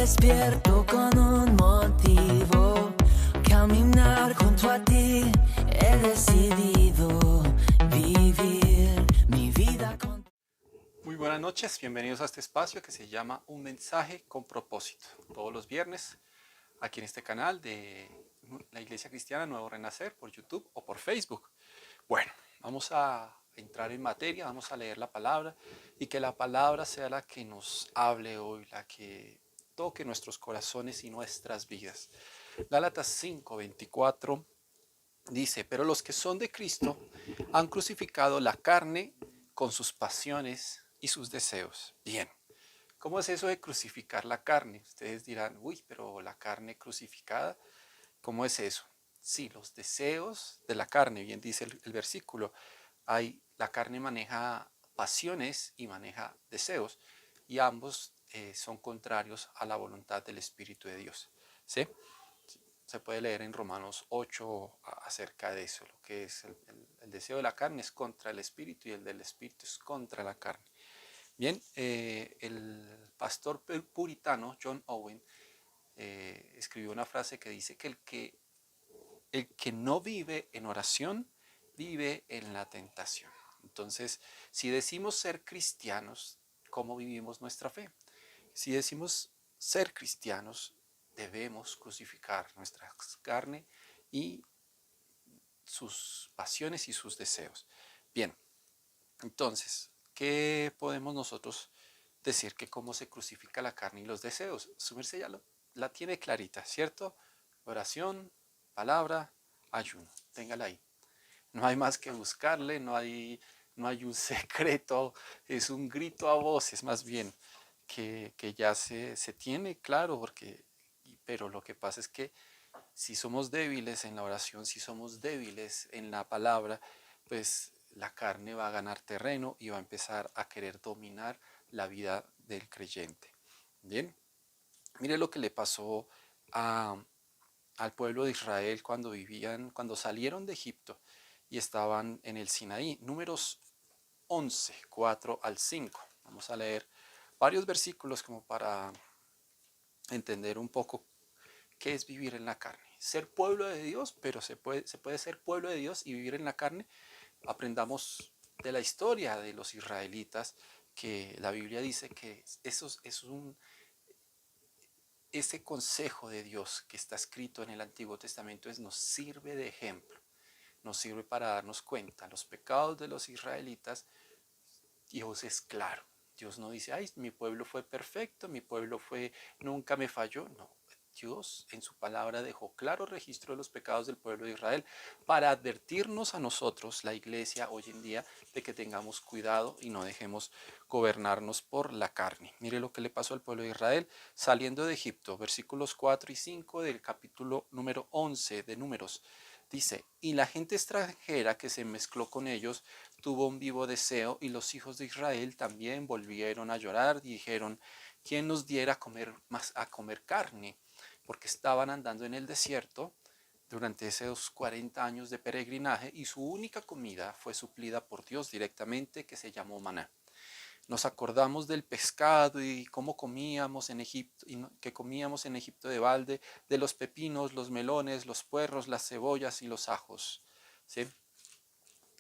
despierto con un motivo, caminar junto a ti, he decidido vivir mi vida con... Muy buenas noches, bienvenidos a este espacio que se llama Un Mensaje con Propósito. Todos los viernes aquí en este canal de la Iglesia Cristiana Nuevo Renacer por YouTube o por Facebook. Bueno, vamos a entrar en materia, vamos a leer la palabra y que la palabra sea la que nos hable hoy, la que toque nuestros corazones y nuestras vidas. Gálatas 5:24 dice: pero los que son de Cristo han crucificado la carne con sus pasiones y sus deseos. Bien, ¿cómo es eso de crucificar la carne? Ustedes dirán, uy, pero la carne crucificada, ¿cómo es eso? Sí, los deseos de la carne, bien dice el versículo, la carne maneja pasiones y maneja deseos, y ambos son contrarios a la voluntad del Espíritu de Dios. ¿Sí? Se puede leer en Romanos 8 acerca de eso, lo que es el deseo de la carne es contra el Espíritu y el del Espíritu es contra la carne. Bien, el pastor puritano John Owen escribió una frase que dice que el que no vive en oración vive en la tentación. Entonces, si decimos ser cristianos, ¿cómo vivimos nuestra fe? Si decimos ser cristianos, debemos crucificar nuestra carne y sus pasiones y sus deseos. Bien, entonces, ¿qué podemos nosotros decir que cómo se crucifica la carne y los deseos? Su merced ya la tiene clarita, ¿cierto? Oración, palabra, ayuno. Téngala ahí. No hay más que buscarle, no hay un secreto, es un grito a voces más bien que ya se tiene claro, pero lo que pasa es que si somos débiles en la oración, si somos débiles en la palabra, pues la carne va a ganar terreno y va a empezar a querer dominar la vida del creyente. Bien, mire lo que le pasó a, al pueblo de Israel cuando salieron de Egipto y estaban en el Sinaí. Números 11, 4 al 5. Vamos a leer varios versículos como para entender un poco qué es vivir en la carne. Ser pueblo de Dios, pero se puede ser pueblo de Dios y vivir en la carne. Aprendamos de la historia de los israelitas, que la Biblia dice que ese consejo de Dios que está escrito en el Antiguo Testamento nos sirve de ejemplo, nos sirve para darnos cuenta. Los pecados de los israelitas, Dios es claro. Dios no dice, ay, mi pueblo fue perfecto, nunca me falló. No, Dios en su palabra dejó claro registro de los pecados del pueblo de Israel para advertirnos a nosotros, la iglesia hoy en día, de que tengamos cuidado y no dejemos gobernarnos por la carne. Mire lo que le pasó al pueblo de Israel saliendo de Egipto, versículos 4 y 5 del capítulo número 11 de Números. Dice, y la gente extranjera que se mezcló con ellos tuvo un vivo deseo, y los hijos de Israel también volvieron a llorar y dijeron, ¿quién nos diera a comer carne? Porque estaban andando en el desierto durante esos 40 años de peregrinaje y su única comida fue suplida por Dios directamente, que se llamó maná. Nos acordamos del pescado y cómo comíamos en Egipto, que comíamos en Egipto de balde, de los pepinos, los melones, los puerros, las cebollas y los ajos. ¿Sí?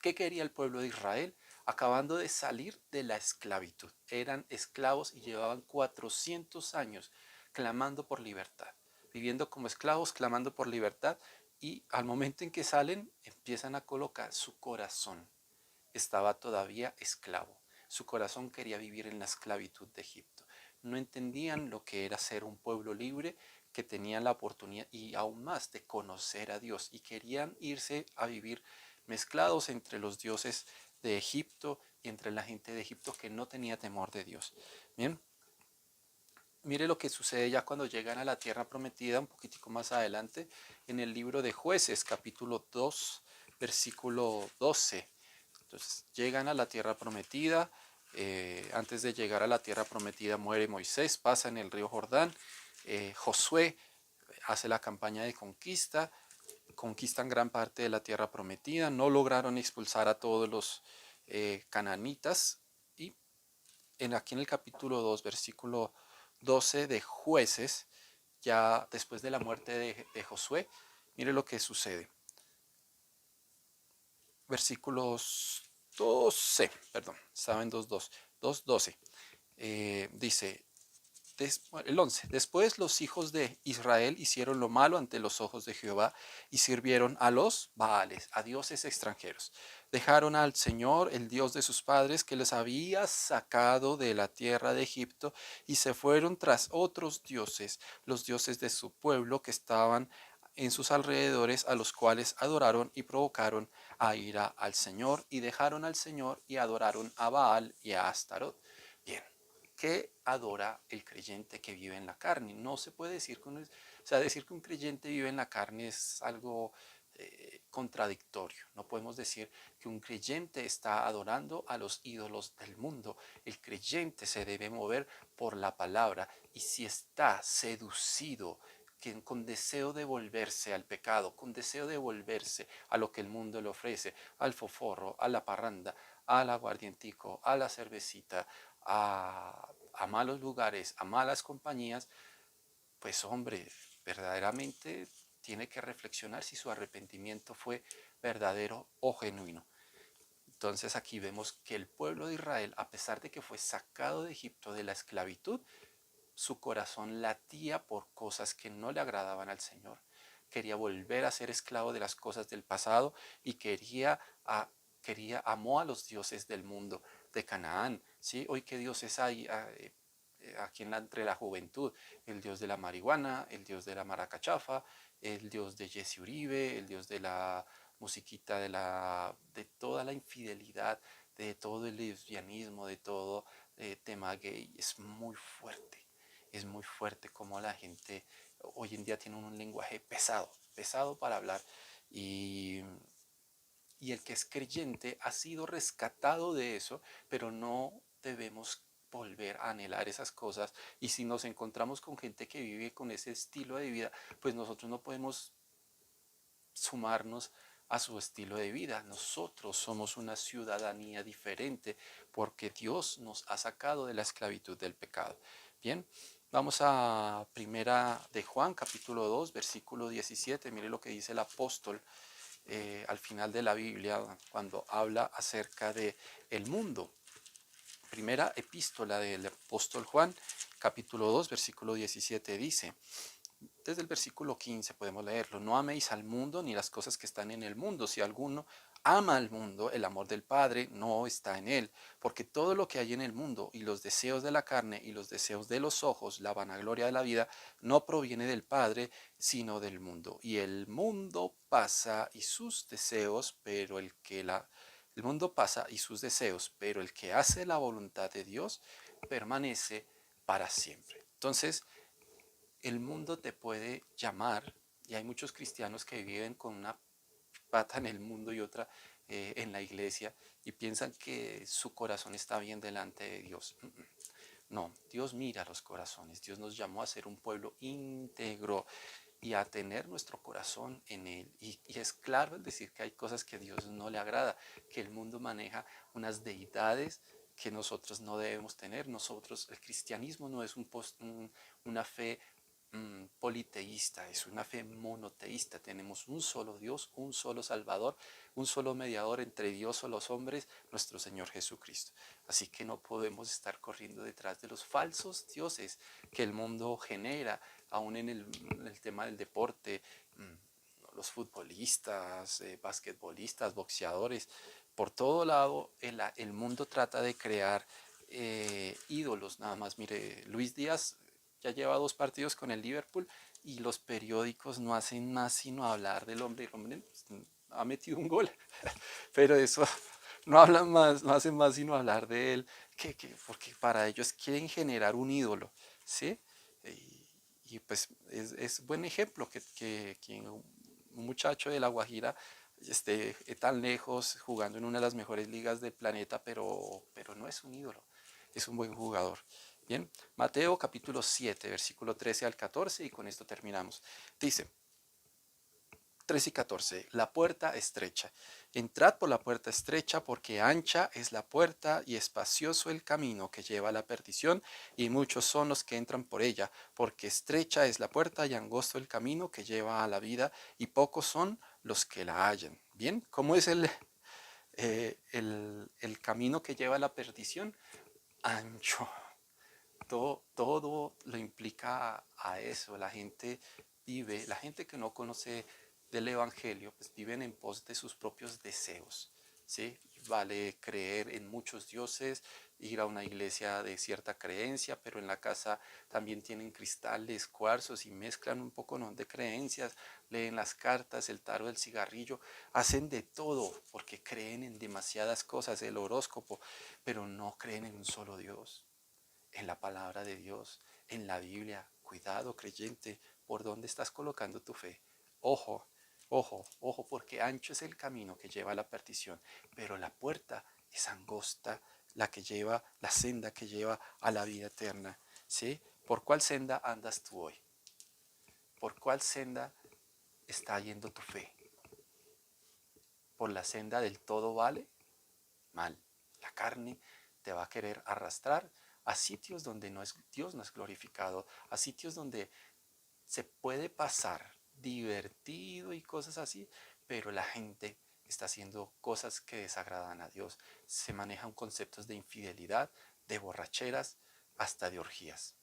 ¿Qué quería el pueblo de Israel? Acabando de salir de la esclavitud. Eran esclavos y llevaban 400 años clamando por libertad, viviendo como esclavos, clamando por libertad, y al momento en que salen empiezan a colocar su corazón. Estaba todavía esclavo. Su corazón quería vivir en la esclavitud de Egipto. No entendían lo que era ser un pueblo libre que tenía la oportunidad y aún más de conocer a Dios, y querían irse a vivir mezclados entre los dioses de Egipto y entre la gente de Egipto que no tenía temor de Dios. Bien, mire lo que sucede ya cuando llegan a la tierra prometida, un poquitico más adelante, en el libro de Jueces, capítulo 2, versículo 12. Entonces llegan a la tierra prometida. Antes de llegar a la tierra prometida muere Moisés, pasa en el río Jordán. Josué hace la campaña de conquista, conquistan gran parte de la tierra prometida, no lograron expulsar a todos los cananitas, y aquí en el capítulo 2, versículo 12 de Jueces, ya después de la muerte de Josué, mire lo que sucede. Versículos 12, perdón, estaba en 2.2, 2.12. Dice, el 11. Después los hijos de Israel hicieron lo malo ante los ojos de Jehová y sirvieron a los Baales, a dioses extranjeros. Dejaron al Señor, el Dios de sus padres, que les había sacado de la tierra de Egipto, y se fueron tras otros dioses, los dioses de su pueblo que estaban en sus alrededores, a los cuales adoraron y provocaron a ira al Señor, y dejaron al Señor y adoraron a Baal y a Astarot. Bien, ¿qué adora el creyente que vive en la carne? No se puede decir que decir que un creyente vive en la carne es algo contradictorio. No podemos decir que un creyente está adorando a los ídolos del mundo. El creyente se debe mover por la palabra, y si está seducido con deseo de volverse al pecado, con deseo de volverse a lo que el mundo le ofrece, al foforro, a la parranda, al aguardientico, a la cervecita, a malos lugares, a malas compañías, pues hombre, verdaderamente tiene que reflexionar si su arrepentimiento fue verdadero o genuino. Entonces aquí vemos que el pueblo de Israel, a pesar de que fue sacado de Egipto de la esclavitud, su corazón latía por cosas que no le agradaban al Señor. Quería volver a ser esclavo de las cosas del pasado y amó a los dioses del mundo, de Canaán. ¿Sí? Hoy, ¿qué dioses hay aquí entre la juventud? El dios de la marihuana, el dios de la maracachafa, el dios de Jesse Uribe, el dios de la musiquita, de toda la infidelidad, de todo el lesbianismo, de todo tema gay. Es muy fuerte como la gente hoy en día tiene un lenguaje pesado para hablar, y el que es creyente ha sido rescatado de eso, pero no debemos volver a anhelar esas cosas. Y si nos encontramos con gente que vive con ese estilo de vida, pues nosotros no podemos sumarnos a su estilo de vida. Nosotros somos una ciudadanía diferente porque Dios nos ha sacado de la esclavitud del pecado. Bien, vamos a primera de Juan, capítulo 2, versículo 17. Mire lo que dice el apóstol al final de la Biblia cuando habla acerca de el mundo. Primera epístola del apóstol Juan, capítulo 2, versículo 17 dice: desde el versículo 15 podemos leerlo: no améis al mundo ni las cosas que están en el mundo. Si alguno ama al mundo, el amor del Padre no está en él, porque todo lo que hay en el mundo, y los deseos de la carne y los deseos de los ojos, la vanagloria de la vida, no proviene del Padre, sino del mundo. Y el mundo pasa y sus deseos, pero el mundo pasa y sus deseos, pero el que hace la voluntad de Dios permanece para siempre. Entonces, el mundo te puede llamar, y hay muchos cristianos que viven con una pata en el mundo y otra en la iglesia, y piensan que su corazón está bien delante de Dios. No, Dios mira los corazones. Dios nos llamó a ser un pueblo íntegro y a tener nuestro corazón en Él. Y es claro el decir que hay cosas que a Dios no le agrada, que el mundo maneja unas deidades que nosotros no debemos tener. El cristianismo no es una fe politeísta, es una fe monoteísta. Tenemos un solo Dios, un solo Salvador, un solo mediador entre Dios o los hombres, nuestro Señor Jesucristo. Así que no podemos estar corriendo detrás de los falsos dioses que el mundo genera, aún en el tema del deporte. Los futbolistas, basquetbolistas, boxeadores, por todo lado el mundo trata de crear ídolos. Nada más, mire, Luis Díaz ya lleva 2 partidos con el Liverpool y los periódicos no hacen más sino hablar del hombre. El hombre ha metido un gol, pero eso no hablan más, no hacen más sino hablar de él, porque para ellos quieren generar un ídolo, ¿sí? Y pues es buen ejemplo que un muchacho de La Guajira esté tan lejos jugando en una de las mejores ligas del planeta, pero no es un ídolo, es un buen jugador. Bien, Mateo capítulo 7, versículo 13 al 14, y con esto terminamos. Dice: 13 y 14. La puerta estrecha. Entrad por la puerta estrecha, porque ancha es la puerta y espacioso el camino que lleva a la perdición, y muchos son los que entran por ella, porque estrecha es la puerta y angosto el camino que lleva a la vida, y pocos son los que la hallan. Bien, ¿cómo es el camino que lleva a la perdición? Ancho. Todo lo implica a eso. La gente que no conoce del Evangelio, pues viven en pos de sus propios deseos, ¿sí? Vale creer en muchos dioses, ir a una iglesia de cierta creencia, pero en la casa también tienen cristales, cuarzos y mezclan un poco, ¿no?, de creencias, leen las cartas, el tarot, el cigarrillo, hacen de todo porque creen en demasiadas cosas, el horóscopo, pero no creen en un solo Dios, en la palabra de Dios, en la Biblia. Cuidado, creyente, ¿por dónde estás colocando tu fe? Ojo, porque ancho es el camino que lleva a la perdición, pero la puerta es angosta, la senda que lleva a la vida eterna, ¿sí? ¿Por cuál senda andas tú hoy? ¿Por cuál senda está yendo tu fe? ¿Por la senda del todo vale? Mal. La carne te va a querer arrastrar a sitios donde Dios no es glorificado, a sitios donde se puede pasar divertido y cosas así, pero la gente está haciendo cosas que desagradan a Dios. Se manejan conceptos de infidelidad, de borracheras, hasta de orgías.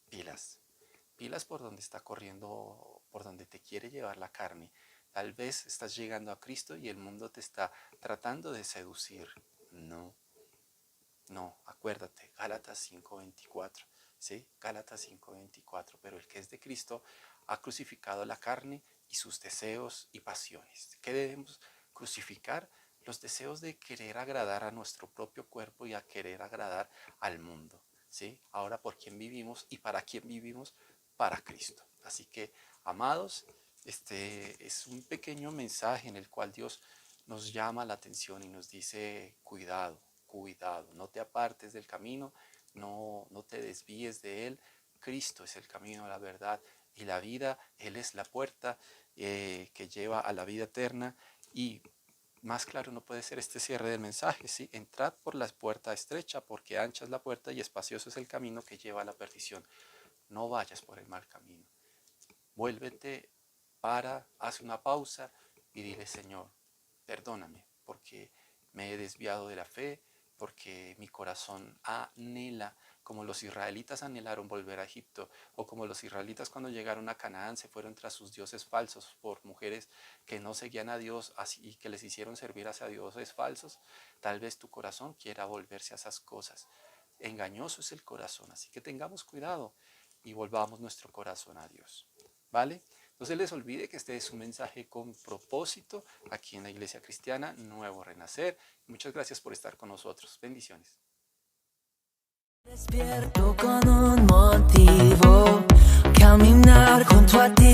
Pilas por donde está corriendo, por donde te quiere llevar la carne. Tal vez estás llegando a Cristo y el mundo te está tratando de seducir. No, acuérdate, Gálatas 5:24, ¿sí? Gálatas 5:24, pero el que es de Cristo ha crucificado la carne y sus deseos y pasiones. ¿Qué debemos crucificar? Los deseos de querer agradar a nuestro propio cuerpo y a querer agradar al mundo, ¿sí? Ahora, ¿por quién vivimos y para quién vivimos? Para Cristo. Así que, amados, este es un pequeño mensaje en el cual Dios nos llama la atención y nos dice: cuidado, no te apartes del camino, no te desvíes de él. Cristo es el camino, la verdad y la vida. Él es la puerta que lleva a la vida eterna, y más claro no puede ser este cierre del mensaje, ¿sí? Entrad por la puerta estrecha, porque ancha es la puerta y espacioso es el camino que lleva a la perdición. No vayas por el mal camino. Vuélvete, haz una pausa y dile: Señor, perdóname porque me he desviado de la fe, porque mi corazón anhela, como los israelitas anhelaron volver a Egipto, o como los israelitas cuando llegaron a Canaán se fueron tras sus dioses falsos por mujeres que no seguían a Dios y que les hicieron servir hacia dioses falsos. Tal vez tu corazón quiera volverse a esas cosas. Engañoso es el corazón, así que tengamos cuidado y volvamos nuestro corazón a Dios, ¿vale? No se les olvide que este es un mensaje con propósito aquí en la Iglesia Cristiana Nuevo Renacer. Muchas gracias por estar con nosotros. Bendiciones. Despierto con un motivo, caminar junto a ti.